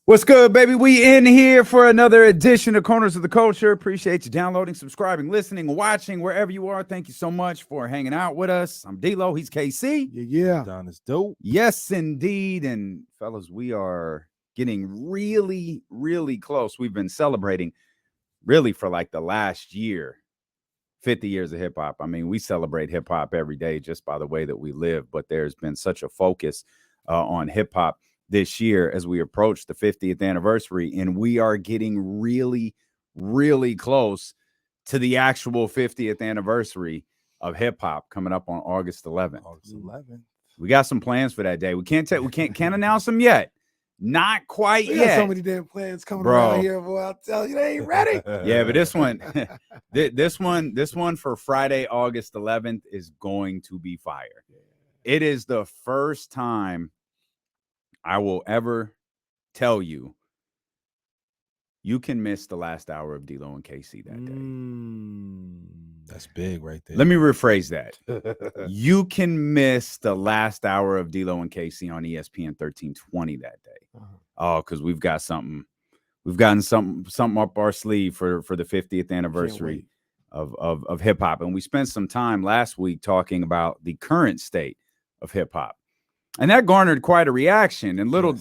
What's good, baby? We in here for another edition of Corners of the Culture. Appreciate you downloading, subscribing, listening, watching, wherever you are. Thank you so much for hanging out with us. I'm D-Lo. He's KC. Yeah. Don is dope. Yes, indeed. And fellas, we are getting really, really close. We've been celebrating really for like the last year, 50 years of hip hop. I mean, we celebrate hip hop every day just by the way that we live, but there's been such a focus on hip hop this year as we approach the 50th anniversary, and we are getting really, really close to the actual 50th anniversary of hip hop coming up on August 11th. August 11th. We got some plans for that day. We can't announce them yet. Not quite We yet. got so many damn plans coming Bro. around here, boy. I'll tell you, they ain't ready. Yeah, but this one, this one for Friday, August 11th is going to be fire. It is the first time I will ever tell you can miss the last hour of D-Lo and KC that day. That's big right there. Let me rephrase that. You can miss the last hour of D-Lo and KC on ESPN 1320 that day. Oh, because we've got something. We've gotten something up our sleeve for the 50th anniversary of hip hop. And we spent some time last week talking about the current state of hip hop. And that garnered quite a reaction. And little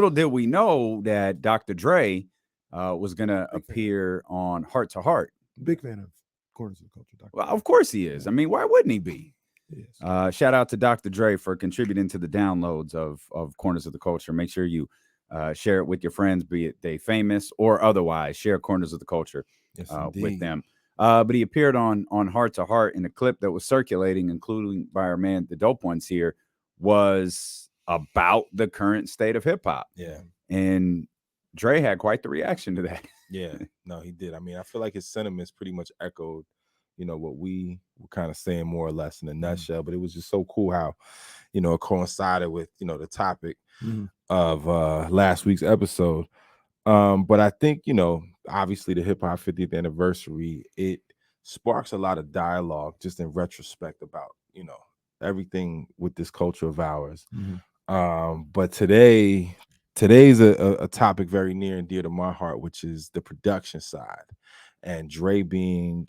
did we know that Dr. Dre was going to appear on Heart to Heart. Big fan of Corners of the Culture. Dr. Well, of course he is. I mean, why wouldn't he be? Yes. Shout out to Dr. Dre for contributing to the downloads of Corners of the Culture. Make sure you share it with your friends, be it they famous or otherwise. Share Corners of the Culture with them. But he appeared on Heart to Heart in a clip that was circulating, including by our man, the Dope Ones here, was about the current state of hip hop. Yeah. And Dre had quite the reaction to that. Yeah. No, he did. I mean, I feel like his sentiments pretty much echoed, what we were kind of saying more or less in a nutshell. But it was just so cool how, it coincided with, the topic of last week's episode. But I think, obviously the hip hop 50th anniversary, it sparks a lot of dialogue just in retrospect about, everything with this culture of ours. But today's a topic very near and dear to my heart, which is the production side. And Dre being,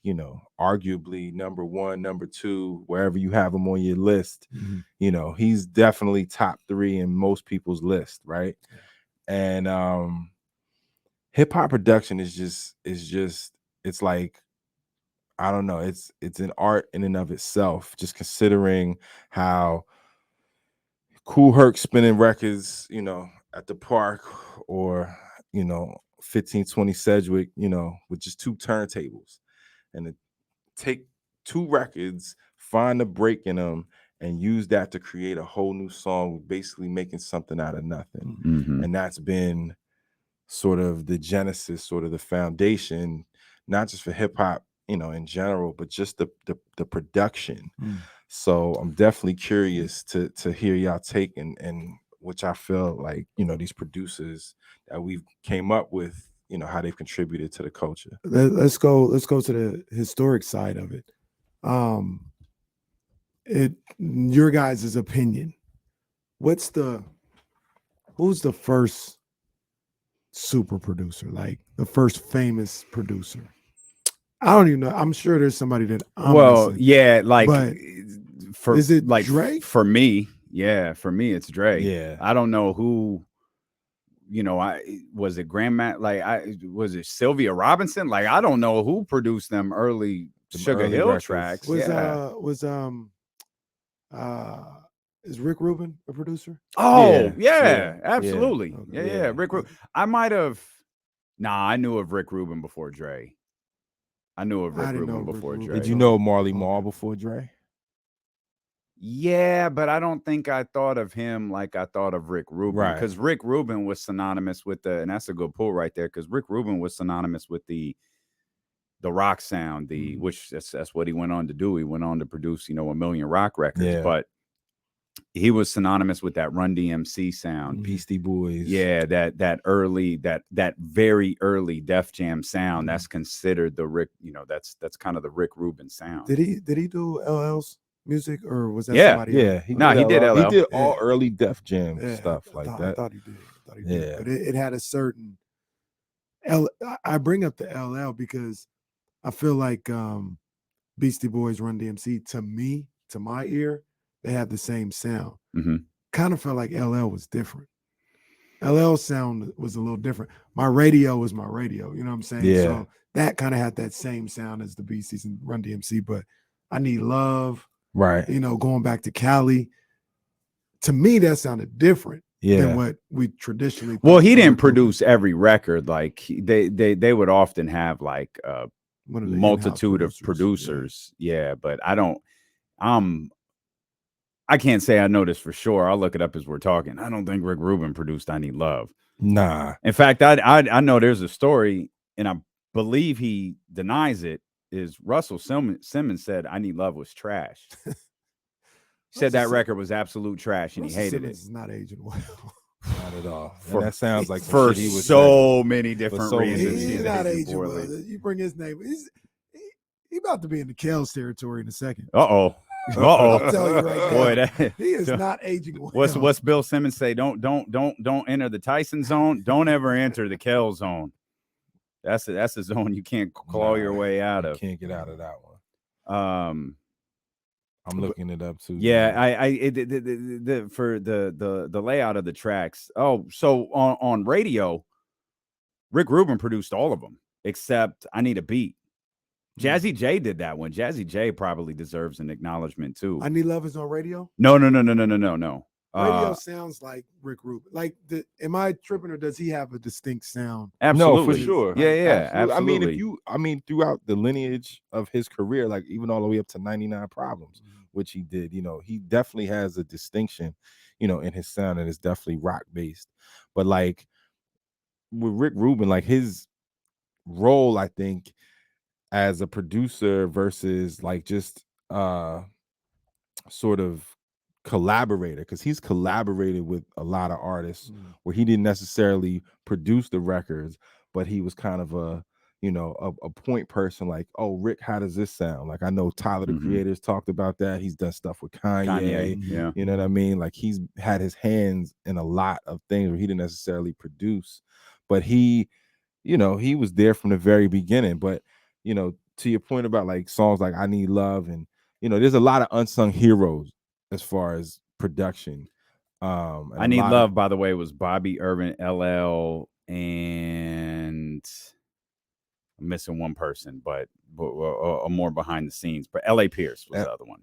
arguably number one, number two, wherever you have him on your list, he's definitely top three in most people's list, right? And hip hop production is just it's like, I don't know, it's an art in and of itself, just considering how Kool Herc spinning records, at the park, or 1520 Sedgwick, with just two turntables, and to take two records, find a break in them, and use that to create a whole new song, basically making something out of nothing. And that's been sort of the genesis, sort of the foundation, not just for hip hop, in general, but just the production. So I'm definitely curious to hear y'all take and which I feel like, these producers that we've came up with, how they've contributed to the culture. Let's go to the historic side of it. Your guys' opinion. Who's the first super producer, like the first famous producer? I don't even know. I'm sure there's somebody that is it like Dre? For me, it's Dre. Yeah. I don't know who, was it was it Sylvia Robinson? Like, I don't know who produced them early Sugar Hill records. Tracks. Is Rick Rubin a producer? Oh, yeah, absolutely. Yeah. Okay. Yeah. Rick Rubin. I knew of Rick Rubin before Dre. I knew of Rick Rubin before Dre. Did you know Marley Marl before Dre? Yeah, but I don't think I thought of him like I thought of Rick Rubin. Right. Because Rick Rubin was synonymous with and that's a good pull right there, because Rick Rubin was synonymous with the rock sound, which that's what he went on to do. He went on to produce, a million rock records, but he was synonymous with that Run DMC sound, Beastie Boys. Yeah, that very early Def Jam sound. That's considered the Rick. That's kind of the Rick Rubin sound. Did he do LL's music, or was that somebody? Yeah, he did LL. He did all early Def Jam stuff like that. I thought he did. thought he did. But it had a certain I bring up the LL because I feel like Beastie Boys, Run DMC, to me, to my ear, they have the same sound. Kind of felt like LL was different. LL's sound was a little different. My radio was my radio, you know what I'm saying? Yeah. So that kind of had that same sound as the Beasties and Run DMC, but I Need Love, right. You know, going back to Cali. To me, that sounded different than what we traditionally. Well, he didn't produce every record. Like they would often have like a multitude of producers. Yeah, but I don't. I can't say I know this for sure. I'll look it up as we're talking. I don't think Rick Rubin produced I Need Love. Nah. In fact, I know there's a story, and I believe he denies it. Is Russell Simmons said I Need Love was trash. He said that record was absolute trash, and he hated it. It's not aging well. Not at all. And that sounds like for so many different reasons. He's not aging well. You bring his name. He's about to be in the Kells territory in a second. I'll tell you right now. Boy, he is not aging well. What's Bill Simmons say? Don't enter the Tyson zone. Don't ever enter the Kell zone. That's a zone you can't claw your way out of. You can't get out of that one. I'm looking it up too. Yeah, for the layout of the tracks. Oh, so on radio, Rick Rubin produced all of them except I Need a Beat. Jazzy J did that one. Jazzy J probably deserves an acknowledgement too. I Need Love is on radio? No. Radio sounds like Rick Rubin. Like, am I tripping, or does he have a distinct sound? Absolutely, no, for sure. Yeah, absolutely. I mean, throughout the lineage of his career, like even all the way up to 99 Problems, which he did, you know, he definitely has a distinction, you know, in his sound, and it's definitely rock based. But like with Rick Rubin, like his role, I think, as a producer versus like just sort of collaborator, because he's collaborated with a lot of artists where he didn't necessarily produce the records, but he was kind of a point person, like, oh, Rick, how does this sound? Like, I know Tyler the Creator's talked about that. He's done stuff with Kanye. Yeah. You know what I mean? Like, he's had his hands in a lot of things where he didn't necessarily produce, but he was there from the very beginning. But you know, to your point about like songs like I Need Love, and you know, there's a lot of unsung heroes as far as production. I Need Love, by the way, was Bobby Urban, LL, and I'm missing one person, but more behind the scenes. But L.A. Pierce was the other one.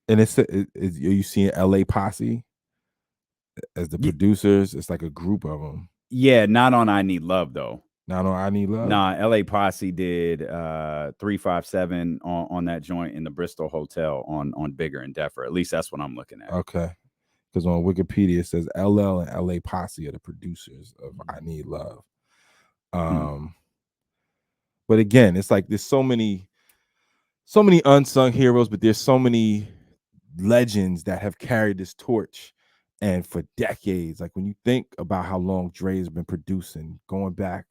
And are you seeing L.A. Posse as the producers? It's like a group of them. Yeah, not on I Need Love though. Not on I Need Love. Nah, LA Posse did 357 on that joint in the Bristol Hotel on Bigger and Deffer. At least that's what I'm looking at. Okay. Because on Wikipedia it says LL and LA Posse are the producers of I Need Love. But again, it's like there's so many unsung heroes, but there's so many legends that have carried this torch. And for decades, like when you think about how long Dre's been producing, going back,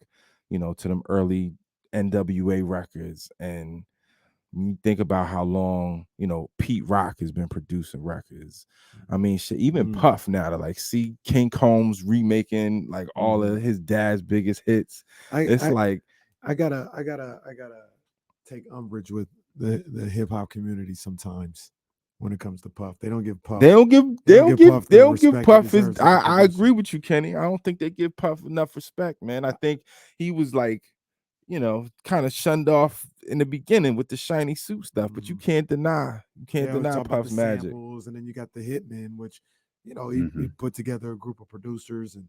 you know, to them early NWA records, and when you think about how long, you know, Pete Rock has been producing records. I mean, shit, even Puff now to like see King Combs remaking like all of his dad's biggest hits. I gotta take umbrage with the hip hop community sometimes. When it comes to Puff, they don't give Puff. They don't give Puff his. I agree with you, Kenny. I don't think they give Puff enough respect, man. I think he was like, you know, kind of shunned off in the beginning with the shiny suit stuff, but you can't deny Puff's magic. And then you got the Hitman, which, you know, he put together a group of producers, and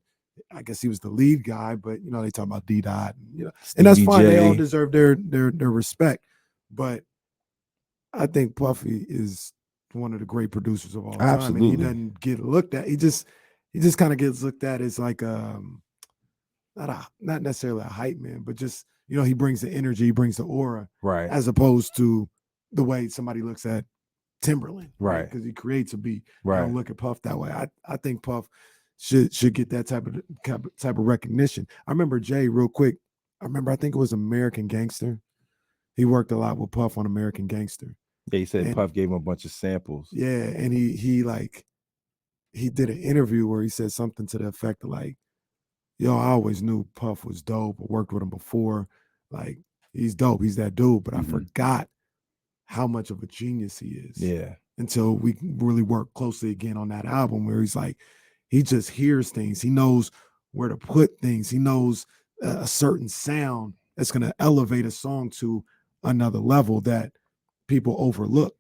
I guess he was the lead guy. But you know, they talk about D-Dot, and you know, and that's fine. They all deserve their respect, but I think Puffy is one of the great producers of all time. Absolutely. And he doesn't get looked at. He just kind of gets looked at as like not necessarily a hype man, but just, you know, he brings the energy, he brings the aura, right? As opposed to the way somebody looks at Timberland, right? Because he creates a beat. Right. I don't look at Puff that way. I think Puff should get that type of recognition. I remember Jay, real quick. I think it was American Gangster. He worked a lot with Puff on American Gangster. Yeah, he said Puff gave him a bunch of samples. Yeah, and he did an interview where he said something to the effect of like, yo, I always knew Puff was dope. I worked with him before. Like, he's dope. He's that dude. But I forgot how much of a genius he is. Yeah. Until we really worked closely again on that album where he's like, he just hears things. He knows where to put things. He knows a certain sound that's going to elevate a song to another level that people overlook.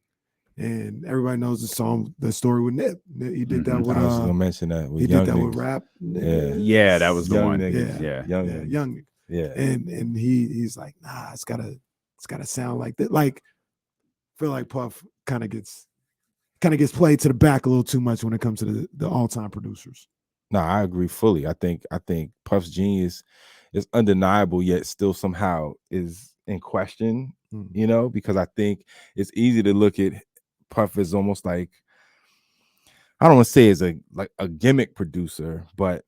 And everybody knows the story with Nip. He did that with I was gonna mention that with he young did that niggas. with Rap. Yeah, that was the Young one. niggas. Yeah. Young. Yeah. And he's like, nah, it's gotta sound like that. Like, I feel like Puff kind of gets played to the back a little too much when it comes to the all-time producers. No, I agree fully. I think Puff's genius is undeniable, yet still somehow is in question, you know, because I think it's easy to look at Puff as almost like, I don't want to say as a gimmick producer, but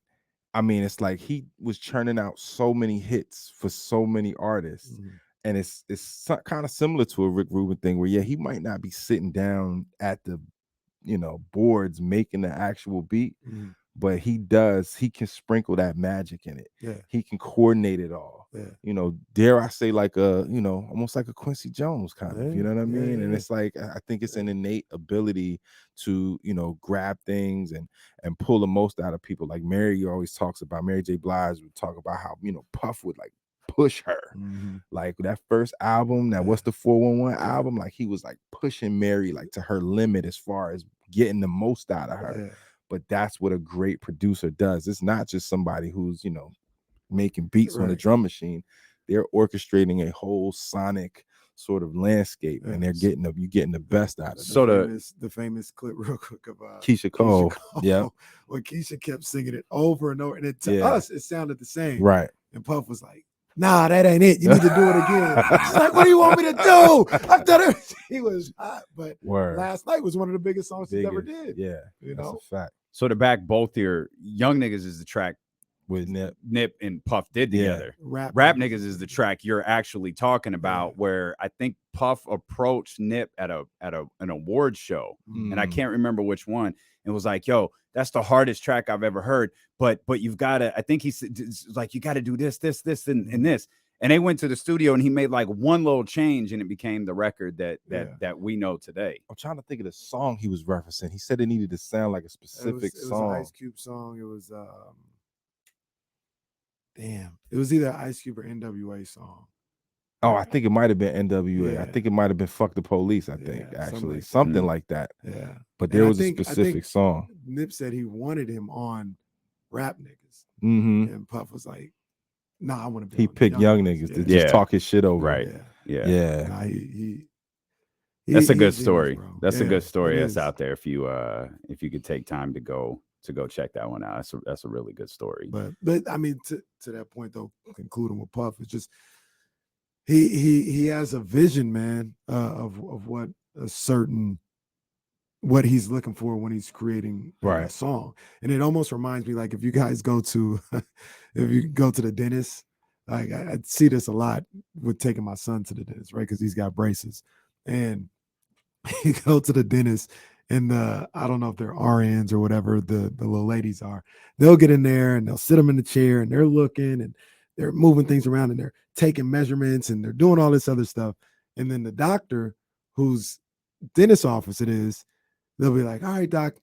I mean, it's like he was churning out so many hits for so many artists. And it's kind of similar to a Rick Rubin thing where, yeah, he might not be sitting down at the, boards making the actual beat, but he can sprinkle that magic in it. Yeah. He can coordinate it all. Yeah. Dare I say, like almost like a Quincy Jones kind of, you know what I mean? Yeah. And it's like, I think it's an innate ability to, grab things and pull the most out of people. Like Mary J. Blige would talk about how, Puff would like push her. Like that first album, what's the 411 album? Like he was like pushing Mary like to her limit as far as getting the most out of her. But that's what a great producer does. It's not just somebody who's, making beats on a drum machine. They're orchestrating a whole sonic sort of landscape, and they're getting the best out of it. So the famous clip real quick of Keisha Cole. Yeah. When Keisha kept singing it over and over, and to us it sounded the same. Right. And Puff was like, nah, that ain't it. You need to do it again. She's like, what do you want me to do? I've done everything. He was hot, but Last Night was one of the biggest songs he ever did. Yeah, that's a fact. So to back both your Young Niggas is the track with Nip and Puff did together. Rap Niggas is the track you're actually talking about, where I think Puff approached Nip at an award show, and I can't remember which one. It was like, yo, that's the hardest track I've ever heard. But you've got to, I think he said, like, you got to do this, and this. And they went to the studio and he made like one little change and it became the record that we know today. I'm trying to think of the song he was referencing. He said it needed to sound like a specific song. It was an Ice Cube song. It was, it was either Ice Cube or NWA song. Oh, I think it might have been NWA. I think it might have been Fuck the Police, I think, actually. Something like that. Yeah. But there was a specific song. Nip said he wanted him on Rap Niggas. And Puff was like, nah, I want to be He picked Young Niggas to just talk his shit over. Right. Yeah. Nah, that's a good story. That's a good story that's is. out there. If you could take time to go check that one out. That's a really good story. But I mean, to that point though, concluding with Puff, it's just he has a vision, man, of what he's looking for when he's creating a song. And it almost reminds me, like, if you guys go to the dentist, like I see this a lot with taking my son to the dentist, right? Because he's got braces. And you go to the dentist and I don't know if they're RNs or whatever the little ladies are. They'll get in there and they'll sit them in the chair and they're looking and they're moving things around and they're taking measurements and they're doing all this other stuff. And then the doctor, whose dentist office it is, they'll be like, all right, doc,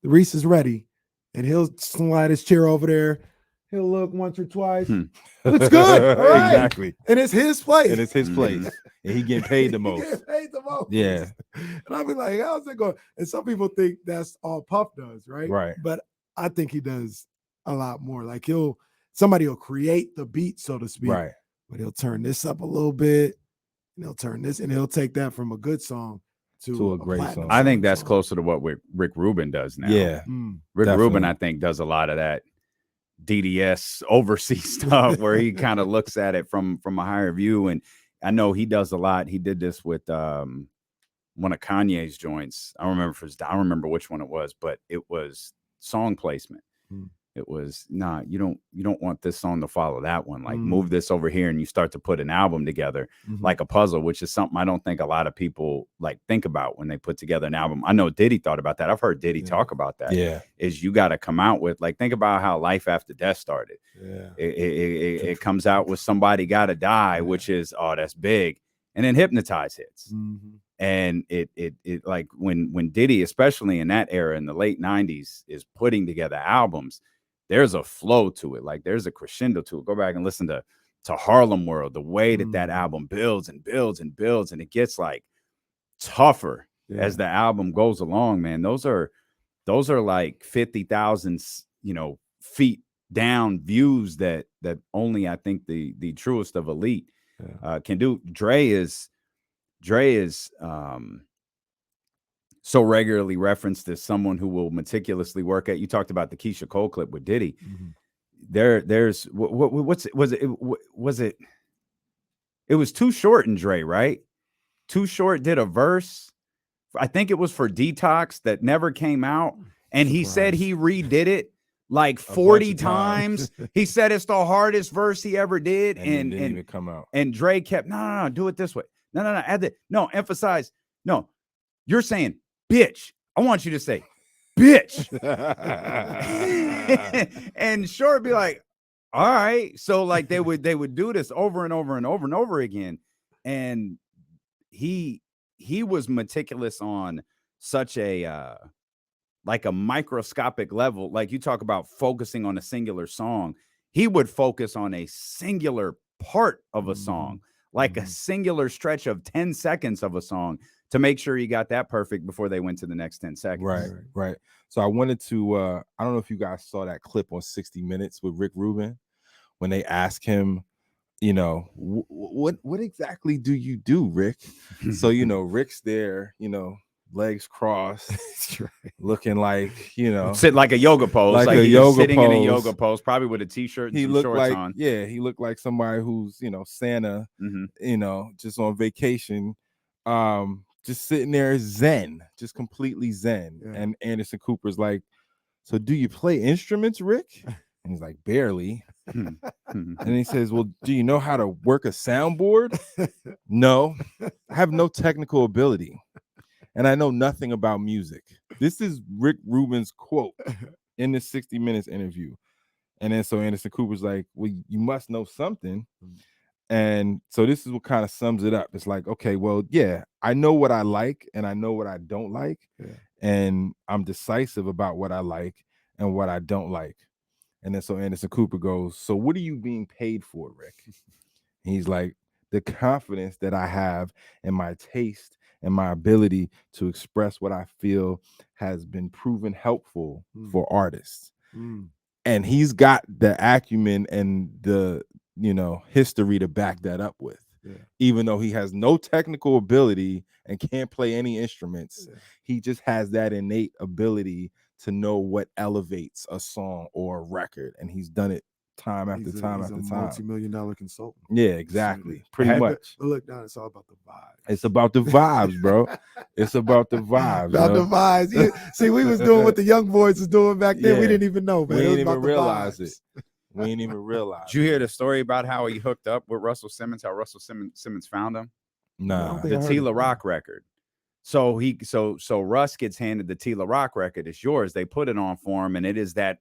Reese is ready. And he'll slide his chair over there. He'll look once or twice. It's good. All right. Exactly. And it's his place. And he getting paid the most. Yeah. And I'll be like, how's it going? And some people think that's all Puff does, right? Right. But I think he does a lot more. Like somebody will create the beat, so to speak. Right. But he'll turn this up a little bit. And he'll turn this and he'll take that from a good song to a great song. I think that's closer to what Rick Rubin does now. Yeah. Rick Rubin, I think, does a lot of that DDS overseas stuff where he kind of looks at it from a higher view. And I know he does a lot. He did this with one of Kanye's joints. I don't remember which one it was, but it was song placement. It was, nah, you don't want this song to follow that one. Like move this over here, and you start to put an album together like a puzzle, which is something I don't think a lot of people like think about when they put together an album. I know Diddy thought about that. I've heard Diddy talk about that. Yeah. Is you got to come out with, like, think about how Life After Death started. Yeah. It comes out with Somebody Gotta Die, which is, oh, that's big. And then Hypnotize hits. And it like when Diddy, especially in that era in the late 90s, is putting together albums, there's a flow to it. Like there's a crescendo to it. Go back and listen to Harlem World, the way that album builds and builds and builds, and it gets like tougher as the album goes along, man. Those are like 50,000, feet down views that only I think the truest of elite can do. Dre is so regularly referenced as someone who will meticulously work at. You talked about the Keisha Cole clip with Diddy. There's it was Too Short and Dre, right? Too Short did a verse, I think it was for Detox, that never came out, and he said he redid it like 40 times. He said it's the hardest verse he ever did, and it didn't even come out. And Dre kept, no, do it this way. No, add that. No, emphasize. No, you're saying bitch. I want you to say bitch. And Short be like, all right. So like they would do this over and over and over and over again. And he was meticulous on such a like a microscopic level. Like you talk about focusing on a singular song. He would focus on a singular part of a song, like a singular stretch of 10 seconds of a song, to make sure he got that perfect before they went to the next 10 seconds. Right. So I wanted to, I don't know if you guys saw that clip on 60 Minutes with Rick Rubin, when they ask him, what exactly do you do, Rick? So, Rick's there, legs crossed, looking like, sit like a yoga pose, like a yoga sitting pose. In a yoga pose, probably with a t-shirt and some shorts on. Yeah, he looked like somebody who's, Santa, just on vacation, just sitting there zen, just completely zen. Yeah. And Anderson Cooper's like, so do you play instruments, Rick? And he's like, barely. And he says, well, do you know how to work a soundboard? No, I have no technical ability, and I know nothing about music. This is Rick Rubin's quote in the 60 Minutes interview. And then so Anderson Cooper's like, well, you must know something. And so this is what kind of sums it up. It's like, okay, well, yeah, I know what I like and I know what I don't like. Yeah. And I'm decisive about what I like and what I don't like. And then so Anderson Cooper goes, so what are you being paid for, Rick? And he's like, the confidence that I have in my taste and my ability to express what I feel has been proven helpful for artists. And he's got the acumen and the, history to back that up with. Yeah. Even though he has no technical ability and can't play any instruments, he just has that innate ability to know what elevates a song or a record, and he's done it time after time after time. Multi-million-dollar consultant. Yeah, exactly. Pretty much. Look, now it's all about the vibes. It's about the vibes, bro. It's about the vibes. About the vibes. See, we was doing what the young boys was doing back then. Yeah. We didn't even know, man. We didn't even realize it. We didn't even realize. Did you hear the story about how he hooked up with Russell Simmons? How Russell Simmons found him? Nah, the Tila Rock record. So Russ gets handed the Tila Rock record. It's yours. They put it on for him, and it is that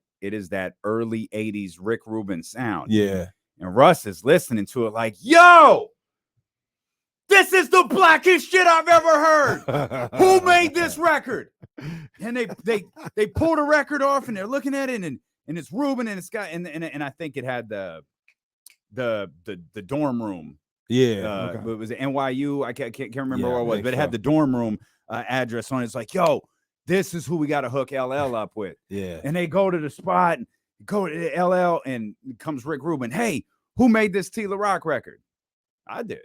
early 80s Rick Rubin sound. Yeah. And Russ is listening to it like, yo, this is the blackest shit I've ever heard. Who made this record? And they pull the record off, and they're looking at it, and it's Rubin, and it's got and I think it had the dorm room. Yeah, okay. It was NYU. I can't remember what it was, but it had the dorm room address on it. It's like, yo, this is who we got to hook LL up with. Yeah, and they go to the spot, and go to LL, and comes Rick Rubin. Hey, who made this Tila Rock record? I did.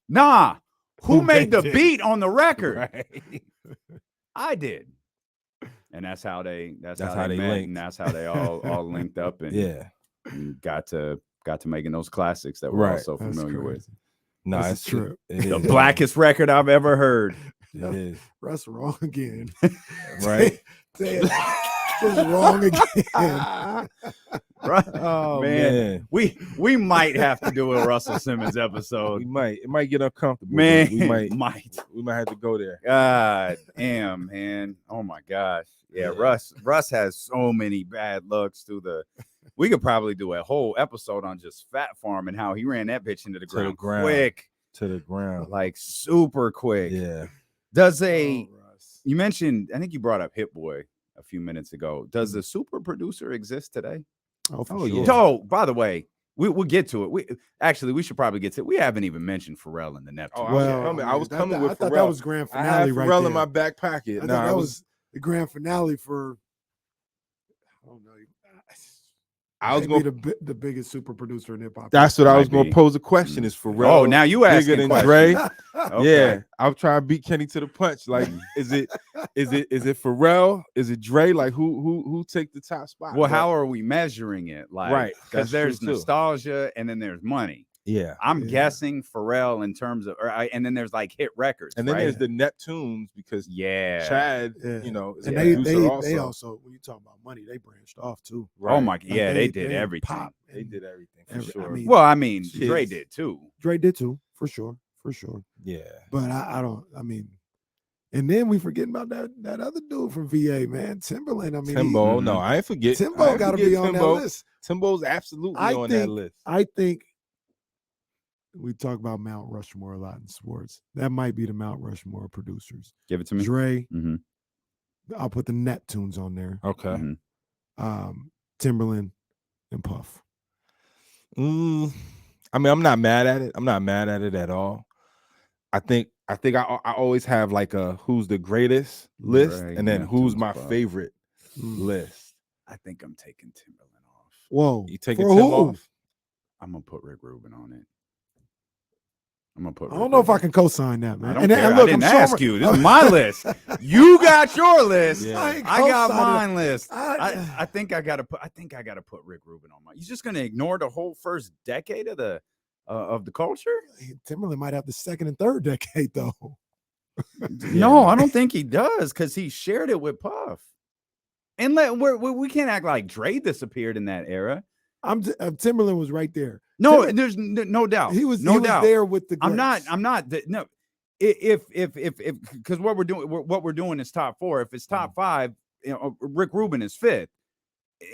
Nah, who made the beat on the record? Right. I did. And that's how they met, linked. and that's how they all linked up, and and got to making those classics that we're all so familiar with. No, it's true. The blackest record I've ever heard. It is. Russ wrong again. Right. was wrong again. Oh man. We might have to do a Russell Simmons we episode. might. It might get uncomfortable. Man, we might have to go there. God damn, man. Oh my gosh. Yeah, Russ has so many bad looks through the. We could probably do a whole episode on just Fat Farm and how he ran that bitch into the ground quick. To the ground. Like super quick. Yeah. Does you mentioned, I think you brought up Hit Boy a few minutes ago. Does the super producer exist today? Oh, for Oh, sure. yeah. So, by the way, we'll get to it. We should probably get to it. We haven't even mentioned Pharrell and the Neptunes. Oh, Well, I was coming with I thought Pharrell. that was grand I finale had right Pharrell there. in my back pocket. I thought that was the grand finale for. I don't know. I was going going to be the biggest super producer in hip hop. That's what I was Might going be. to pose a question. Is Pharrell? Oh, now you asking bigger than questions. Dre? Okay. Yeah, I'm trying to beat Kenny to the punch. Like, is it Pharrell? Is it Dre? Like, who take the top spot? Well, how are we measuring it? Like, Right, because that's there's true, too. nostalgia and then there's money. Yeah, I'm Yeah. guessing Pharrell in terms of, and then there's like hit records, and then right? there's the Neptunes because Chad, is and a they producer also when you talk about money, they branched off too. Oh my, Like, they did everything. pop They and did everything for sure. I mean, Well, I mean, Kids. Dre did too. Dre did too, for sure. Yeah, But I don't. I mean, and then we forgetting about that other dude from VA, man, Timberland. I mean, Timbo. Mhm. No, I ain't forget. Timbo got to be on that list. Timbo's absolutely I on that think- list. I think we talk about Mount Rushmore a lot in sports. That might be the Mount Rushmore producers. Give it to me. Dre, Mm-hmm. I'll put the Neptunes on there. Okay. Mhm. Timberland and Puff. I mean, I'm not mad at it. I'm not mad at it at all. I think I always have like a who's the greatest list, Dre, and then who's Neptunes, my Puff. favorite list. I think I'm taking Timberland off. Whoa. You taking For Tim who? off? I'm gonna put Rick Rubin on it. I'm gonna put. I don't know if I can co-sign that, I man. don't And care. look, I didn't I'm ask showing- you. This is my list. You got your list. Yeah. I ain't I got co-signing mine list. I- I think I gotta put Rick Rubin on mine. You're just gonna ignore the whole first decade of the culture? Timberland might have the second and third decade though. No, I don't think he does because he shared it with Puff. And we can't act like Dre disappeared in that era. Timberland was right there. No, Timberland- there's no doubt. He was no doubt. there with the. I'm not. greats. No. If because what we're doing is top four. If it's top five, Rick Rubin is fifth,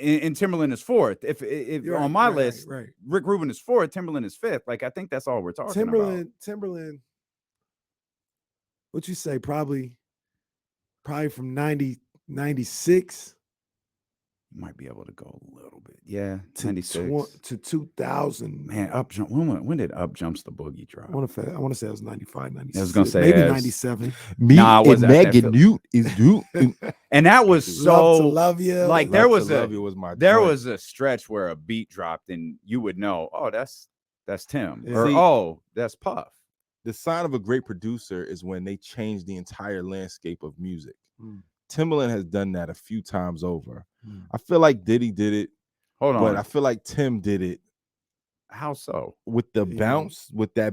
and Timberland is fourth. If You're on right, my right, list, right. Rick Rubin is fourth, Timberland is fifth. Like I think that's all we're talking about. Timberland. What you say? Probably from 90, 96 You might be able to go a little bit. Yeah, to 96 to 2000. Man, Up Jump. When did Up Jumps the Boogie drop? I want to say it was 95, 96. I was gonna say maybe as- 97. Me Nah, it was and at that Megan Phil- is you. And that was Love to so love you. like there was my there joint. was a stretch where a beat dropped and you would know, oh, that's Tim, Yeah. or See- oh, that's Puff. The sign of a great producer is when they change the entire landscape of music. Mm. Timberland has done that a few times over. Mm. I feel like Diddy did it, Hold but on, I feel like Tim did it how so? with the Yeah. bounce, with the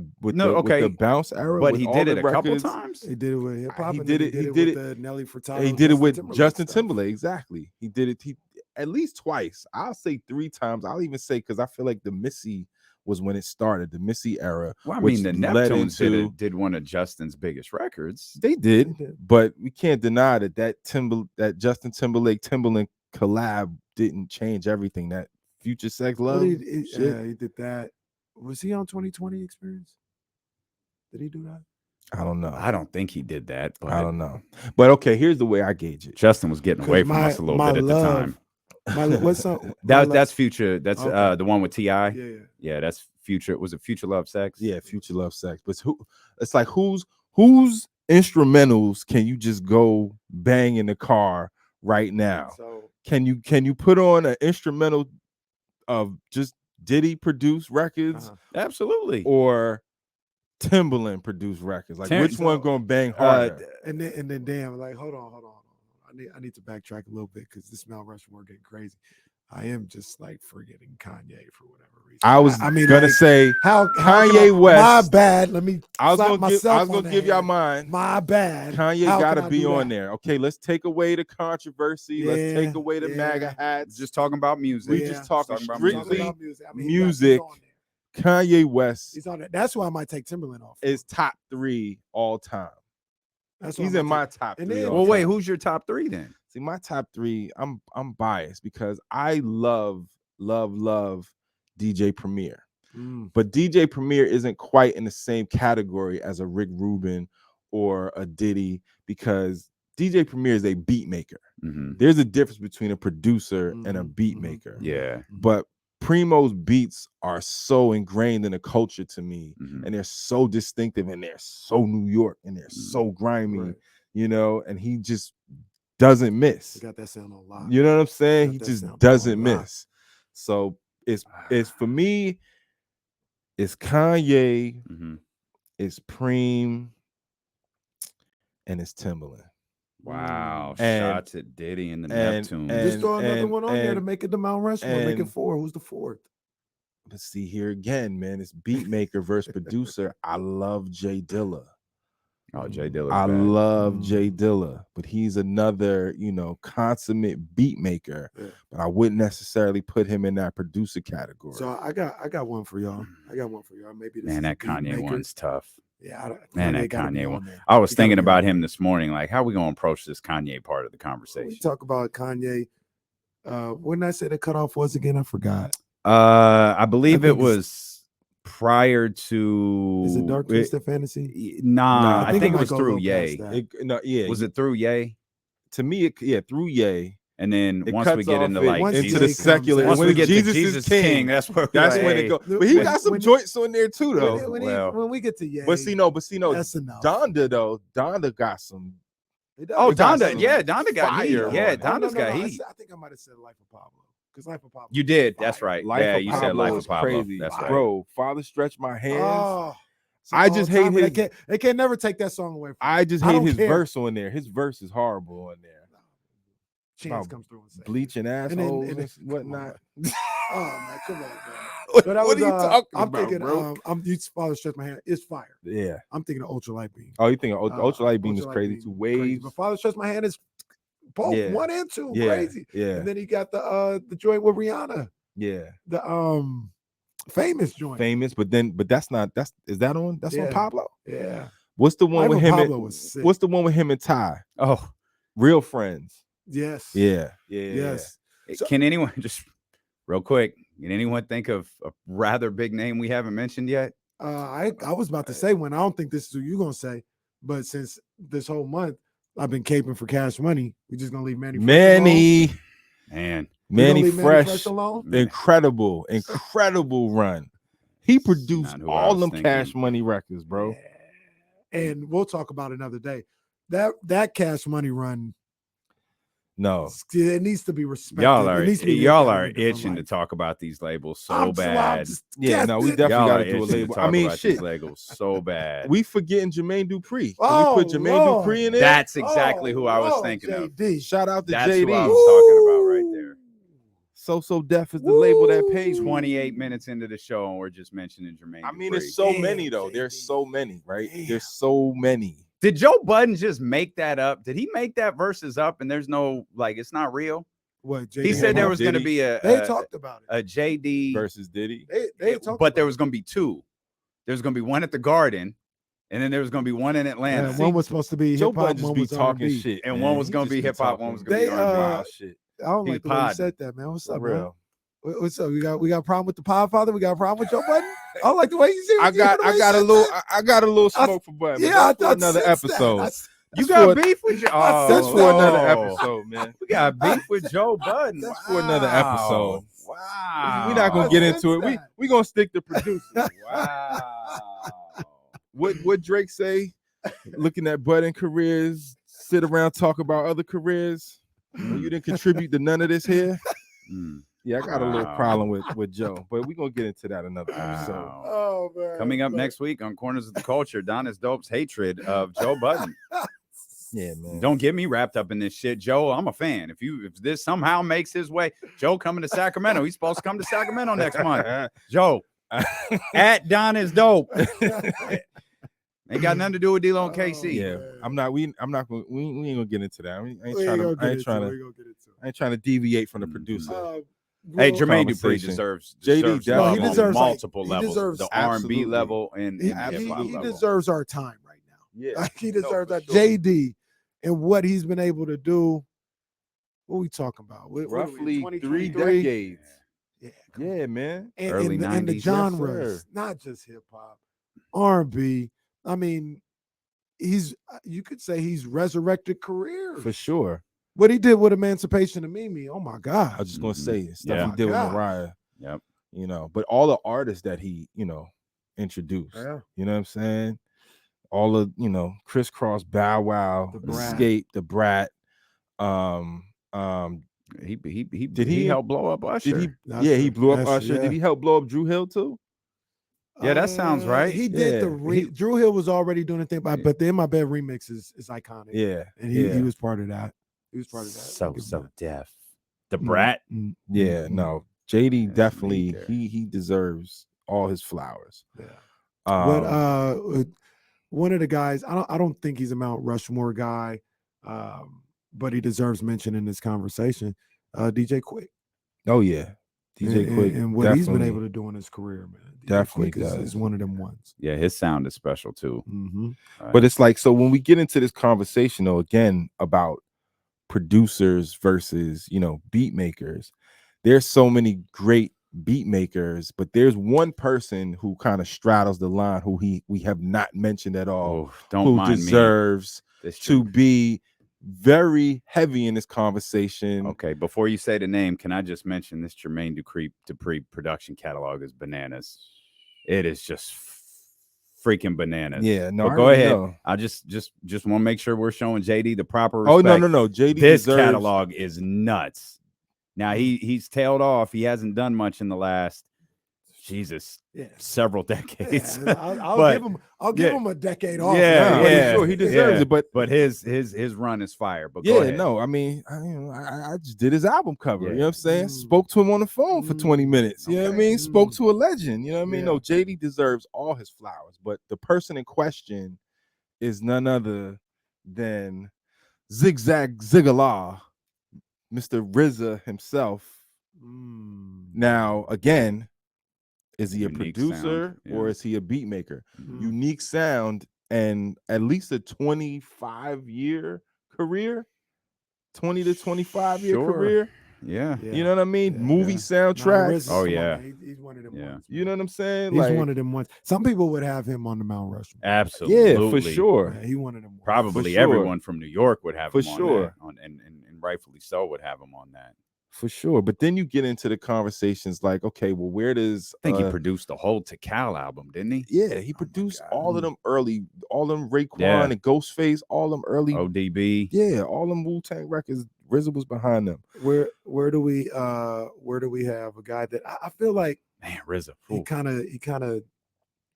bounce era. But with he all did the it a couple records. times. He did it with hip hop. He and did then it- he with did it- the Nelly Furtado. He did it with Timberlake Justin stuff. Timberlake. Exactly. He did it. He at least twice. I'll say 3 times. I'll even say because I feel like the Missy was when it started, the Missy era. Well, I which mean, the led Neptunes into- did one of Justin's biggest records. They did, They did. but we can't deny that Justin Timberlake Timberland collab didn't change everything. That Future Sex What Love. did shit. Yeah, he did that. Was he on 2020 Experience? Did he do that? I don't know. I don't think he did that, but I don't know. But okay, here's the way I gauge it. Justin was getting away 'Cause from us a little my bit at love- the time. What's up? That's Future. That's Okay. the one with Ti. Yeah. Yeah, that's Future. Was it Future Love Sex? Yeah, Future Love Sex. But it's like whose instrumentals can you just go bang in the car right now? So Can you put on an instrumental of just Diddy produced records Absolutely. or Timberland produced records? Like Tim- which one gonna bang harder? and then damn, like hold on. I need to backtrack a little bit because this Mount Rushmore getting crazy. I am just like forgetting Kanye for whatever reason. I was mean, gonna like, say how Kanye My West. bad. Let me. I was slap gonna myself on the give y'all head. mine. My bad. Kanye How gotta can I be do on that? there. Okay, let's take away the controversy. Let's take Yeah, away the MAGA hats. Just talking about music. We Yeah. just talking Talking about strictly music. music. I mean, music. he's on there. Kanye West He's on there. That's why I might take Timberland off. is top 3 all time. That's why He's I in might my take- top and 3. then- all Well, wait, time. who's your top 3 then? See, my top 3, I'm biased because I love DJ Premier. But DJ Premier isn't quite in the same category as a Rick Rubin or a Diddy because DJ Premier is a beat maker. Mm-hmm. There's a difference between a producer and a beat maker. Yeah. But Primo's beats are so ingrained in the culture to me, and they're so distinctive, and they're so New York, and they're so grimy, you know, and he just doesn't miss. He got that sound on lock. You know what I'm saying? Got He that just sound doesn't on lock. miss. So it's for me, it's Kanye, it's Preem, and it's Timberland. Wow. And- Shots at Diddy and the and- Neptunes. Just throw another one on there to and- make it the Mount Rushmore. Make it and- 4. Who's the 4th? But see here again, man, it's beat maker versus producer. I love Jay Dilla. Oh, Jay Dilla. I love Jay Dilla, but he's another, you know, consummate beat maker. Yeah. But I wouldn't necessarily put him in that producer category. So I got one for y'all. Maybe this Man, is that a beat Kanye maker. one's tough. Yeah, Man, that gotta be Kanye on one. there. I was He gotta thinking be about on him there. this morning. Like, how we gonna approach this Kanye part of the When conversation? we talk about Kanye. When did I say the cutoff was again? I forgot. I believe I it think it's- was prior to. Is it Dark Twisted Fantasy? Nah, I think it might was go a through little past Ye. that. Was it through Ye? To me, through Ye. And then It once we cuts get off into it like once into Ye the comes secular, out. once when we get Jesus to is Jesus king, that's where that's like, when hey, it goes. But he when- got some when- joints on there too, though. When we get to Ye, But see, no, that's enough. Donda got some. Oh, It got Donda, some yeah, Donda got heat. fire Yeah, on it. Donda's got heat. I think I might have said Life of Pablo because Life of Pablo. You did. fire. That's right. Life yeah, of you Pablo said Life is of Pablo. crazy. That's right. Bro, Father Stretch My Hands. Oh, I just hate all-timer. his. They can never take that song away from I me. just I hate don't his care. verse on there. His verse is horrible on there. Chance about comes through and says, Bleaching then- assholes and and then- whatnot. "Oh man, come on, man." What, But that what was, are you talking I'm about, thinking, bro? you Father Stretch My Hand. It's fire. Yeah. I'm thinking of Ultralight Beam. Oh, you think Ultralight Beam is Ultralight crazy Beam too? is crazy. Waves. But Father Stretch My Hand is both Yeah. 1 and 2 Yeah. crazy. Yeah. And then he got the joint with Rihanna, Yeah. the famous joint. Famous, but that's is that on? That's on Yeah. Pablo. Yeah. What's the one Life with of him? Pablo was sick. What's the one with him and Ty? Oh, Real Friends. Yes. Yeah. Yes. So- can anyone just real quick? Can anyone think of a rather big name we haven't mentioned yet? I was about to say one. I don't think this is who you're gonna say, but since this whole month I've been caping for Cash Money, we're just gonna leave Manny. Fresh alone. Man, We're gonna Manny leave Fresh. alone. Incredible run. He produced not who I all was them thinking. Cash Money records, bro. Yeah. And we'll talk about it another day. That Cash Money run, No. it needs to be respected. y'all It are needs to be y'all looked at are in a different itching to light. talk about these labels so I'm bad. just- Yeah, no, we it- definitely Y'all got are to do a itching to label. talk I mean, about shit. these labels so bad. We forgetting Jermaine Dupri. Can Oh, we put Jermaine Lord. Dupri in there? That's exactly who I was Lord, thinking of. JD. Shout out to That's JD. who I was talking about right there. So Def is the label that pays 28 minutes into the show, and we're just mentioning Jermaine. I mean, Dupri. there's so Damn, many though. JD. There's so many, right? Damn. There's so many. Did Joe Budden just make that up? Did he make that verses up and there's no, like, it's not real? What JD He said there had- was going to Diddy. be They talked about it. a JD, Versus Diddy. They talked but there about was going to be 2. There's going to be one at the Garden, and then there was going to be one in it. Atlanta. And one was supposed to be Joe hip hop, Budden just one be was talking R&B. shit, And man. one was He gonna just be be hip-hop, talking one was gonna be They, wild shit. I don't He like the was way you podding. said that, man. What's For up, man? real. What's up? We got a problem with the Podfather? We got a problem with Joe Budden? I don't like the way you said. I got a little smoke for Budden. Yeah, I That's for thought another episode. You That's got for- beef with Joe? I That's said for that. another Oh. episode, man. We got beef with Joe Budden. That's for another episode. Wow. We're not gonna get into it. Since We gonna stick to producers. Wow. What Drake say? Looking at budding careers, sit around talk about other careers. When you didn't contribute to none of this here. Mm. Yeah, I got a little Wow. problem with Joe, but we're gonna get into that another episode. Wow. Oh man. Coming up next week on Corners of the Culture, Don is Dope's hatred of Joe Budden. Yeah, man. Don't get me wrapped up in this shit, Joe. I'm a fan. If this somehow makes his way, Joe coming to Sacramento. He's supposed to come to Sacramento next month. Joe, at Don is dope. Ain't got nothing to do with D-Lo and KC. Yeah, man. we ain't gonna get into that. I ain't trying to deviate from the producer. Hey, Jermaine Dupri Conversation. deserves JD love he deserves, on like, multiple he levels. deserves- The R&B Absolutely. level and He hip-hop Absolutely. level. deserves our time right now. Yeah, Like, he deserves for that. sure. JD and what he's been able to do. What we talking about? What are we, Roughly 3 2023? decades. Yeah, come Yeah, man. and, Early and the 90s. Yes, genres, sir. not just hip hop, R&B. I mean, you could say he's resurrected careers. For sure. What he did with Emancipation of Mimi, oh my God. I was just gonna say stuff Yeah. he did with God. Mariah. Yep. You know, but all the artists that he, introduced. Yeah. You know what I'm saying? All of, Crisscross, Bow Wow, The Brat. Escape, the Brat. Did he help blow up Usher? He blew up That's- Usher. yeah. Did he help blow up Drew Hill too? Yeah, that sounds right. He did Yeah. Drew Hill was already doing a thing, but the In My Bed remix is iconic. Yeah. And he was part of that. He was part of that. So deaf. The Mm, Brat. mm, Yeah, mm, no. JD That's definitely neat there. he deserves all his flowers. Yeah. Um, One of the guys, I don't think he's a Mount Rushmore guy, but he deserves mention in this conversation. DJ Quick. oh yeah. DJ Quick and what he's been definitely- able to do in his career, man. DJ definitely Quick is does. one of them ones. Yeah, his sound is special too. Mm-hmm. But it's like, so when we get into this conversation though, again, about producers versus, beat makers, there's so many great beat makers, but there's one person who kind of straddles the line who we have not mentioned at all, Don't who mind deserves me. to be very heavy in this conversation. Okay, before you say the name, can I just mention this Jermaine Dupri production catalog is bananas. It is just freaking bananas. Yeah, no, but I go already ahead. know. I just want to make sure we're showing JD the proper Oh respect. no. JD This deserves, catalog is nuts. Now he's tailed off. He hasn't done much in the last several decades. Yeah, I'll give him a decade off. Yeah, for sure. He deserves it, but his run is fire. But go yeah, ahead. no, I mean, I just did his album cover. Yeah. You know what I'm saying? Spoke to him on the phone for 20 minutes. You know what I mean? Spoke to a legend. You know what I mean? Yeah. No, JD deserves all his flowers, but the person in question is none other than Zigzag Zigala, Mr. RZA himself. Now, again, is he a Unique producer sound, or yeah. is he a beat maker? Mhm. Unique sound and at least a 25-year career, 20 to 25-year Sure. career. Yeah. You know what I mean? Yeah. Movie Yeah. soundtracks. Oh, yeah. He's one of them Yeah. ones. You know what I'm saying? He's one of them ones. Some people would have him on the Mount Rushmore. Absolutely. yeah, for sure. Yeah, he one of them ones. Probably For sure. everyone from New York would have For him on sure. that, and rightfully so would have him on that. For sure. But then you get into the conversations like, okay, well, where does I think he produced the whole Tikal album, didn't he? yeah, he Oh my produced God. all of them early, all them Raekwon Yeah. and Ghostface, all them early, ODB. yeah, all them Wu-Tang records. RZA was behind them. Where do we have a guy that I feel like Man, RZA. he Ooh. kind of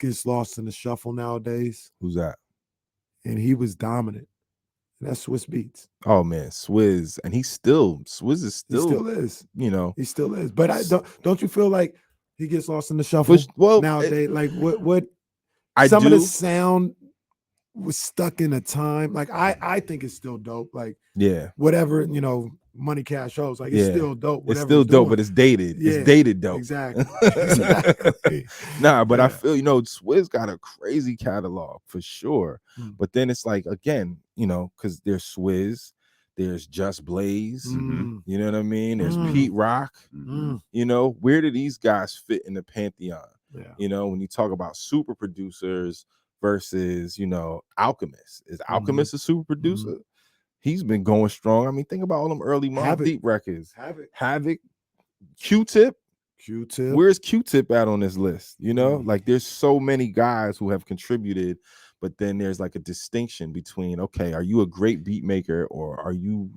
gets lost in the shuffle nowadays, Who's that? and he was dominant. And that's Swiss Beats. Oh man, Swizz, and Swizz is He still, still is. you know, He still is. But don't you feel like he gets lost in the shuffle well nowadays? Like what I some do. of the sound was stuck in a time. Like I think it's still dope. Like Yeah, whatever, Money Cash shows. Like it's Yeah. still dope. it's Whatever still he's dope, doing. but it's dated. Yeah, It's dated dope. Exactly. Exactly. Nah, but I Yeah. feel Swizz got a crazy catalog for sure. Mm. But then it's like again, because there's Swizz, there's Just Blaze. Mm, You know what I mean? There's Mm. Pete Rock. Mhm. mm. Where do these guys fit in the pantheon? Yeah. When you talk about super producers versus, Alchemist. Is Alchemist a super producer? He's been going strong. I mean, think about all them early Mobb Havoc. Deep records. Havoc. Q-Tip. Q-Tip. Where's Q-Tip at on this list? Mm. Like there's so many guys who have contributed, but then there's like a distinction between, okay, are you a great beat maker or are you,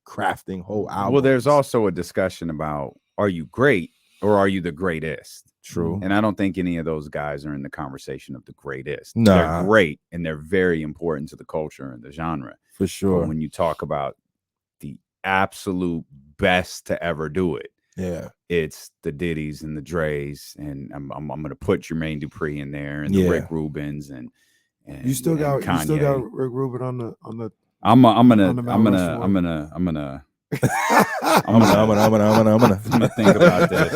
crafting whole albums? Well, there's also a discussion about, are you great or are you the greatest? True. And I don't think any of those guys are in the conversation of the greatest. Nah. They're great and they're very important to the culture and the genre. For sure. But when you talk about the absolute best to ever do it, it's the Diddy's and the Dre's, and I'm gonna put Jermaine Dupri in there, and the Rick Rubins, and you still got Kanye. Rick Rubin on the. I'm gonna think about this.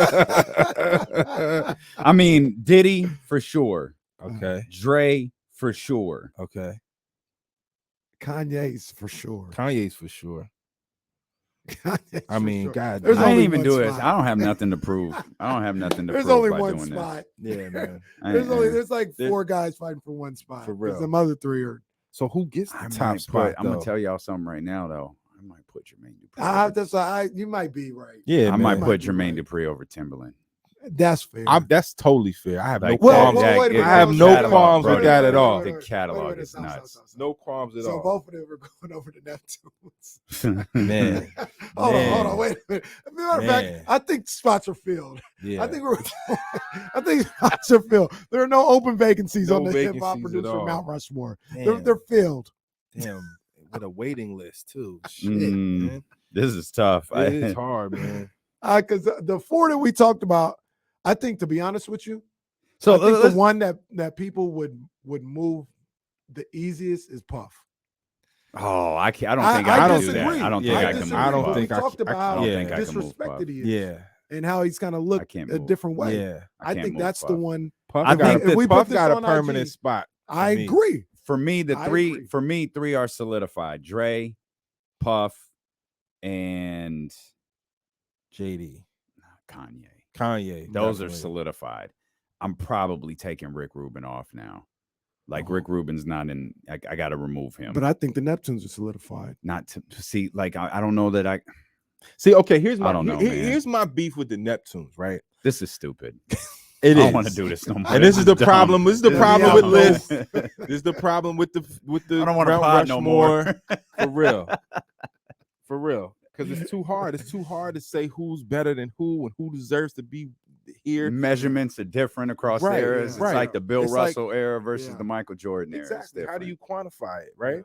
I mean, Diddy for sure. Okay. Dre for sure. Okay. Kanye's for sure. I mean, God, I ain't even do this. I don't have nothing to prove. There's only one spot. Yeah, man. There's like 4 guys fighting for one spot. For real. The other 3 are. So who gets the top spot? I'm gonna tell y'all something right now, though. I might put Jermaine Dupri. You might be right. Yeah, I might put Jermaine Dupri over Timberland. That's fair. That's totally fair. I have like, no qualms. I have no qualms with that at all. The catalog is nuts. No qualms at all. So both of them are going over to Neptunes. Man. Hold on. Wait a minute. As a matter of fact, I think spots are filled. Yeah. I think spots are filled. There are no open vacancies on the hip hop producer Mount Rushmore. They're filled. Damn. With a waiting list too. Shit, man. This is tough. It is hard, man. Because the 4 that we talked about, I think, to be honest with you, so I think the one that people would move the easiest is Puff. Oh, I can't. I don't think I can do that. I don't think I can move. I don't think I talked about how disrespected he is. Yeah. And how he's kind of looked a different way. Yeah. I think that's the one. Puff got a permanent spot. I agree. For me, three are solidified. Dre, Puff, and JD. Kanye. Those are solidified. I'm probably taking Rick Rubin off now. Like Rick Rubin's not in. I got to remove him. But I think the Neptunes are solidified. Not to see. Like I don't know that I. See, okay. Here's my. I don't know, here's my beef with the Neptunes. Right. This is stupid. I don't want to do this no more. And this is the problem. This is the problem with lists. This is the problem with the. I don't want to pod no more. For real. Because it's too hard. It's too hard to say who's better than who and who deserves to be here. Measurements are different across eras. It's like the Bill Russell era versus the Michael Jordan era. Exactly. How do you quantify it, right?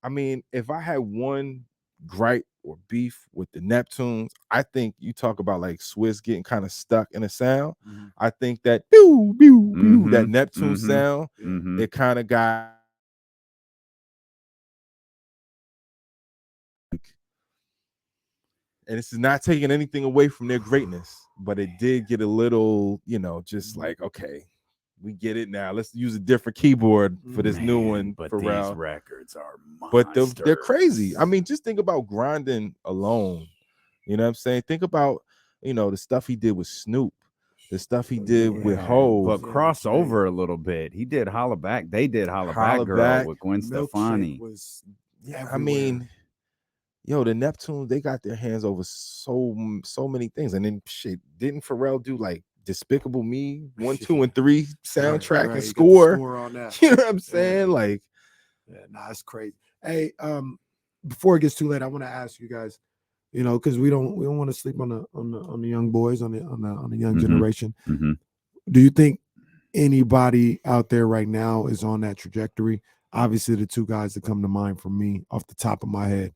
I mean, if I had one gripe or beef with the Neptunes, I think you talk about like Swiss getting kind of stuck in a sound. I think that that Neptune sound, it kind of got. And this is not taking anything away from their greatness, but it did get a little, just like, okay, we get it now. Let's use a different keyboard for this new one. But Pharrell. These records are monsters. But they're crazy. I mean, just think about grinding alone. You know what I'm saying? Think about, the stuff he did with Snoop, the stuff he did with Hov. But crossover a little bit. He did Holla Back. They did Holla Back Girl with Gwen Stefani. I mean, the Neptunes, they got their hands over so many things. And then shit, didn't Pharrell do like Despicable Me 1, 2, and 3 soundtrack and score on that? You know what I'm saying? Like, it's crazy. Hey, before it gets too late, I want to ask you guys, because we don't want to sleep on the young boys, on the young generation. Do you think anybody out there right now is on that trajectory? Obviously, the 2 guys that come to mind for me off the top of my head,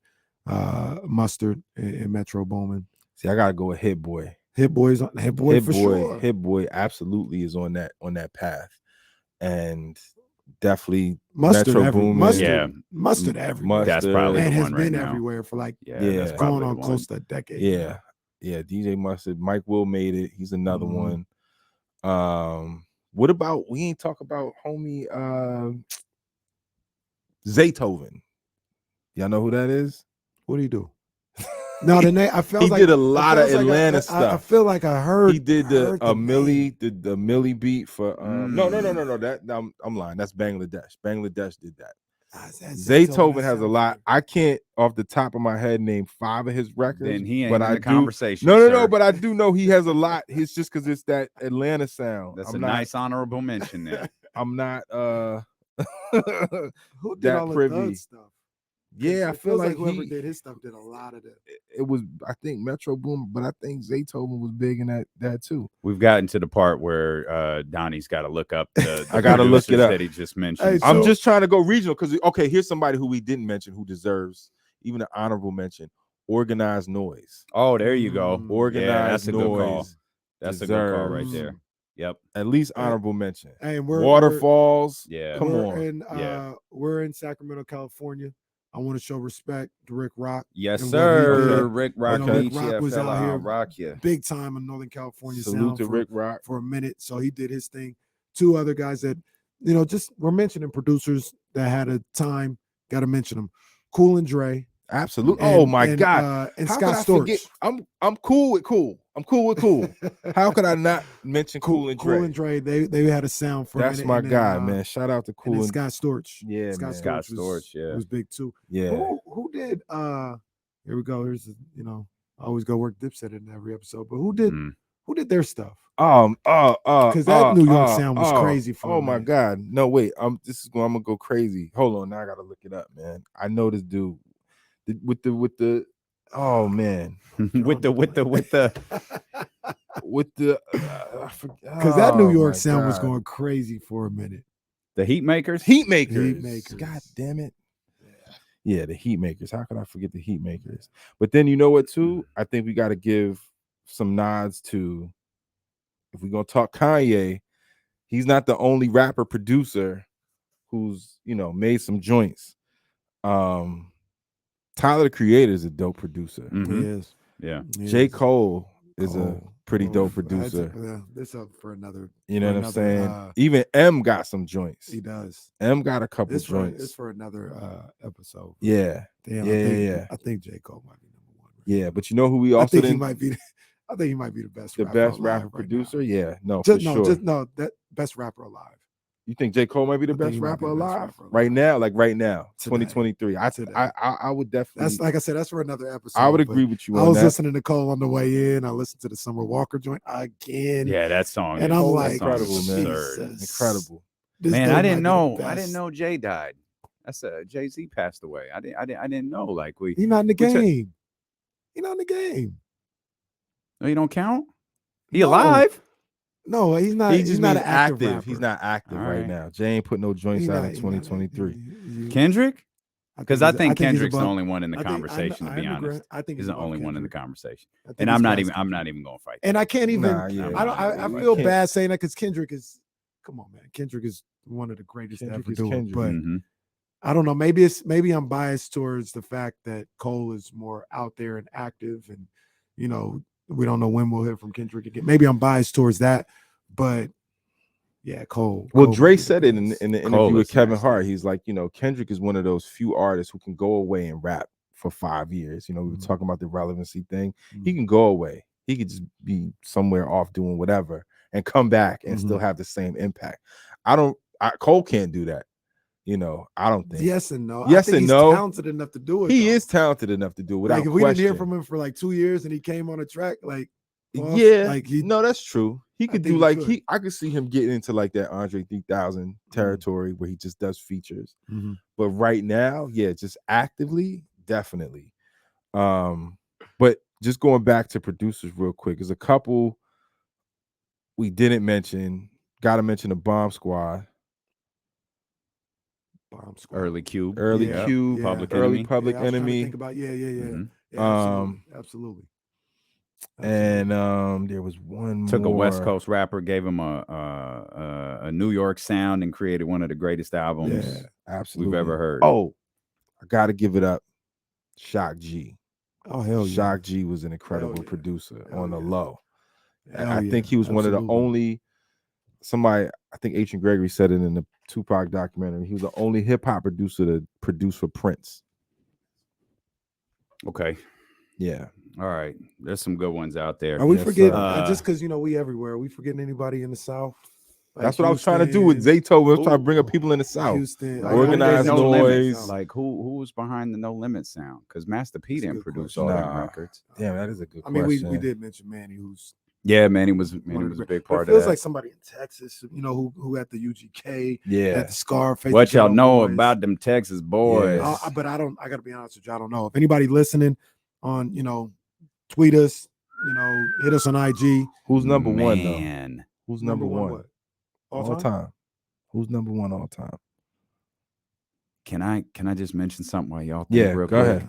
Mustard and Metro Boomin. See, I gotta go with Hit Boy. Hit Boy for sure. Hit Boy absolutely is on that path, and definitely Mustard Metro Boomin. Mustard everywhere. That's probably and the has one been right now. everywhere for like that's going on close to a decade. Yeah, DJ Mustard. Mike Will made it. He's another one. What about we ain't talk about homie Zaytoven? Y'all know who that is? What do you do? No, the name. I felt he did a lot of Atlanta stuff. I feel like I heard. He did the Millie beat for. No. I'm lying. That's Bangladesh. Bangladesh did that. Zaytoven has a lot. I can't off the top of my head name 5 of his records. Then he ain't in the conversation. No, but I do know he has a lot. It's just because it's that Atlanta sound. That's nice honorable mention there. I'm not who did all privy. the thug stuff? Yeah, I It feel feels like whoever he did his stuff did a lot of that. it was, I think Metro Boom, but I think Zaytoven was big in that too. We've gotten to the part where Donnie's got to look up the I gotta look it producers up. that he just mentioned. Hey, I'm so- just trying to go regional because okay, here's somebody who we didn't mention who deserves even an honorable mention. Organized Noise. Oh, there you go. Mm. Organized that's a good call. Noise. That's a good call right deserves there. Yep. At least honorable mention. And Waterfalls. Yeah. Come we're on. in, Yeah. we're in Sacramento, California. I want to show respect to Rick Rock. Yes, and what he did. sir. Rick Rock. Okay. Rick Rick Rock was out here rock you. big time in Northern California Salute sound to Rick Rock. for a minute. So he did his thing. Two other guys that, just we're mentioning producers that had a time. Got to mention them. Cool and Dre. Absolutely. And, Oh my and, God. and How Scott could I forget? Storch. I'm cool with Cool. I'm cool with Cool. How could I not mention Cool and Dre? Cool and Dre, they had a sound for That's a minute. my and then, guy, man. Shout out to Cool and and Scott Storch. Yeah, man. Scott Storch, yeah. was big too. Yeah. Who did here we go. Here's I always go work Dipset in every episode, but who did their stuff? Because that New York sound was crazy for my God. No, wait. I'm gonna go crazy. Hold on, now I gotta look it up, man. I know this dude with the oh man. with the because that New York sound was going crazy for a minute. The Heat Makers. God damn it. Yeah, the Heat Makers. How could I forget the Heat Makers? But then you know what too? I think we got to give some nods to, if we're gonna talk Kanye, he's not the only rapper producer who's made some joints. Tyler the Creator is a dope producer. Mm-hmm. He is. Yeah. J. Cole is a pretty dope producer. This up for another. You know what I'm saying? Even M got some joints. He does. M got a couple joints. It's for another episode. Yeah. Damn, I think J. Cole might be number one. Yeah, but you know who we also I think he might be the best. The best rapper producer. Right, yeah, no, for sure. That best rapper alive. You think J. Cole might be the best rapper alive right now? Like right now, Today. 2023. I would definitely. That's like I said. That's for another episode. I would agree with you. I was listening to Cole on the way in. I listened to the Summer Walker joint again. Yeah, that song. And I'm like, incredible, man. Jesus. Incredible. Man, I didn't know Jay died. That's Jay-Z passed away. I didn't know. Like he's not in the game. He's not in the game. No, you don't count. He alive? No, he's not. He's not an active. active. He's not active right now. Jay ain't put no joints out in 2023. Kendrick? Because I think Kendrick's the only one in the conversation. To be honest, I think he's the only one in the conversation. And I'm not even going to fight. And I can't even. I feel can't. bad saying that because Kendrick is. Come on, man. Kendrick is one of the greatest to ever do it. But I don't know. Maybe I'm biased towards the fact that Cole is more out there and active, and we don't know when we'll hear from Kendrick again. Maybe I'm biased towards that, but yeah, Cole. Well, Cole Dre said it in the interview with Kevin nasty. Hart. He's like, Kendrick is one of those few artists who can go away and rap for 5 years. We were talking about the relevancy thing. He can go away. He could just be somewhere off doing whatever and come back and still have the same impact. Cole can't do that. I don't think. Yes and no. Yes and no. He's talented enough to do it. He is talented enough to do it without like if question. we didn't hear from him for like 2 years and he came on a track, like no, that's true. He could do I could see him getting into like that Andre 3000 territory where he just does features. But right now, just actively, definitely. But just going back to producers real quick, there's a couple we didn't mention. Got to mention the Bomb Squad. Early Cube, Public Enemy. Think about absolutely. And there was one took more. A West Coast rapper, gave him a New York sound, and created one of the greatest albums we've ever heard. Oh, I gotta give it up. Shock G. Oh hell yeah. Shock G was an incredible producer on the low. I think he was one of the only. Somebody, I think H. and Gregory said it in the Tupac documentary. He was the only hip hop producer to produce for Prince. Okay. Yeah. All right. There's some good ones out there. Are we forgetting just because we everywhere? Are we forgetting anybody in the South? Like that's what I was trying to do with Zaytoven. I was trying to bring up people in the South. Houston, Organized Noise. Like who was behind the No Limit sound? Because Master P didn't produce all them records. Damn, that is a good question. I mean, we did mention Manny, who's Yeah, man, he was a big part it of feels that. like somebody in Texas, who had the UGK, Yeah. had the Scarface. What the y'all Ghetto know Boys. about them Texas boys? But I got to be honest with you. I don't know if anybody listening on, tweet us, hit us on IG. Who's number one though? Man. Who's number one? What? All time? Who's number one all time? Can I just mention something while y'all think real go quick? ahead.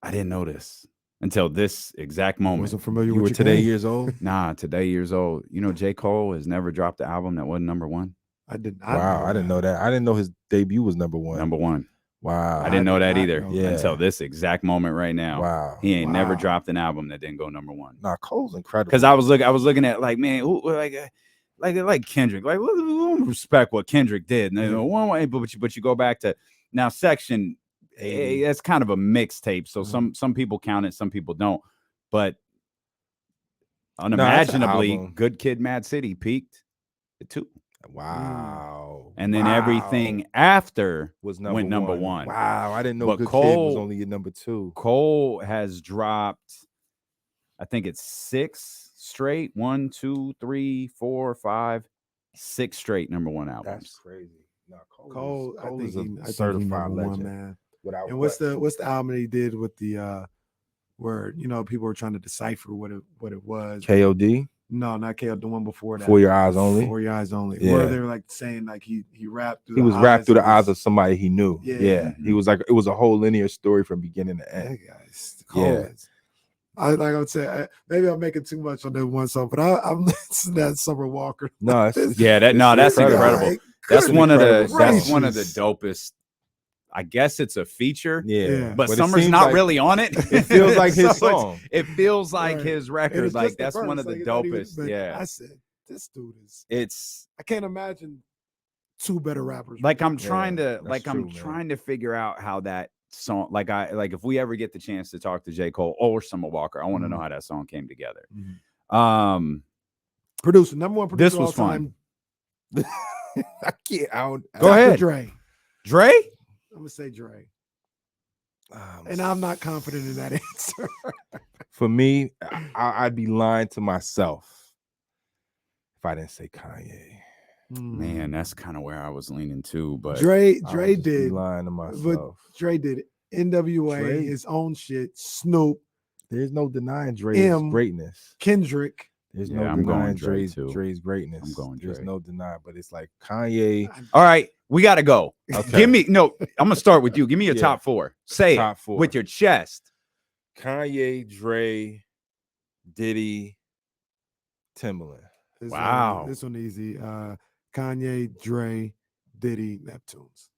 I didn't know this until this exact moment. Wasn't familiar You with were your today game. years old? Nah, today years old. J. Cole has never dropped an album that wasn't number one. I did not. Wow, I didn't know that. I didn't know his debut was number one. Number one. Wow. I didn't know that either Yeah. until this exact moment right now. Wow. He ain't never dropped an album that didn't go number one. Nah, Cole's incredible. Because I was looking at like, man, who like Kendrick. Like, we respect what Kendrick did. And one way, but you go back to now Section. That's kind of a mixtape. So some people count it, some people don't. But unimaginably, Good Kid, Mad City peaked at 2. Wow. And then everything after went number one. Wow. I didn't know But Good Cole, Kid was only your number 2. Cole has dropped, I think it's 6 straight. 1, 2, 3, 4, 5, 6 straight number one albums. That's crazy. No, Cole is a I certified think legend. man. And what's the album he did with the where people were trying to decipher what it was? KOD? No, not KOD. The one before that. For Your Eyes Only. For Your Eyes Only. Yeah. Where they were like saying like he rapped. He was rapped through the eyes of somebody he knew. Yeah. He was like, it was a whole linear story from beginning to end. Yeah, guys. Cole. I would say maybe I'm making too much on that one song, but I'm listening to that Summer Walker. No, that's incredible. That's one of the dopest. I guess it's a feature. Yeah. But Summer's not really on it. It feels like his song. It feels like his record. Like that's one of the dopest. I said, this dude is. I can't imagine 2 better rappers. Like I'm trying to figure out how that song, like if we ever get the chance to talk to J. Cole or Summer Walker, I want to know how that song came together. Producer, number one producer. This was fun. I can't. Go ahead, Dre. I'm gonna say Dre. And I'm not confident in that answer. For me, I'd be lying to myself if I didn't say Kanye. Man, that's kind of where I was leaning to, but Dre did lying to myself. But Dre did NWA, his own shit. Snoop. There's no denying Dre's greatness. Kendrick. There's no denying Dre's greatness. I'm going Dre. There's no denying, but it's like Kanye. All right, we got to go. Okay. I'm going to start with you. Give me your top 4. Say top it 4 with your chest. Kanye, Dre, Diddy, Timbaland. This one easy. Kanye, Dre, Diddy, Neptunes.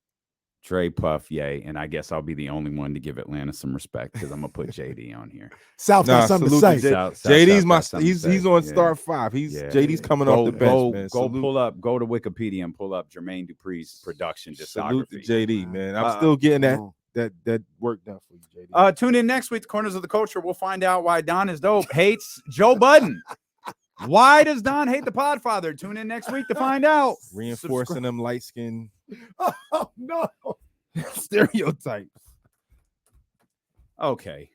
Dre, Puff, yay, and I guess I'll be the only one to give Atlanta some respect because I'm gonna put JD on here. South got something to say. JD's he's on start 5. JD's coming off the bench. Man. Go to Wikipedia and pull up Jermaine Dupri's production discography. Salute to JD, man. I'm still getting that work done for you, JD. Tune in next week to Corners of the Culture. We'll find out why Don is dope hates Joe Budden. Why does Don hate the Podfather? Tune in next week to find out. Reinforcing them light skin. Oh no. Stereotypes. Okay.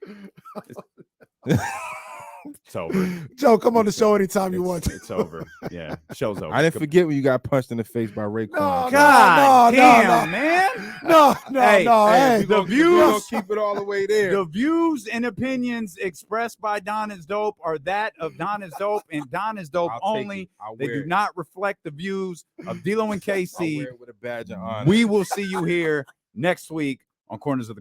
It's over. Joe, come on the show anytime you want to. It's over. Yeah, show's over. I didn't forget when you got punched in the face by Raekwon. No, man. No. Hey, the views keep it all the way there. The views and opinions expressed by Don is Dope are that of Don is Dope and Don is Dope only. They do not reflect the views of D-Lo and KC. I'll wear it with a badge of honor. We will see you here next week on Corners of the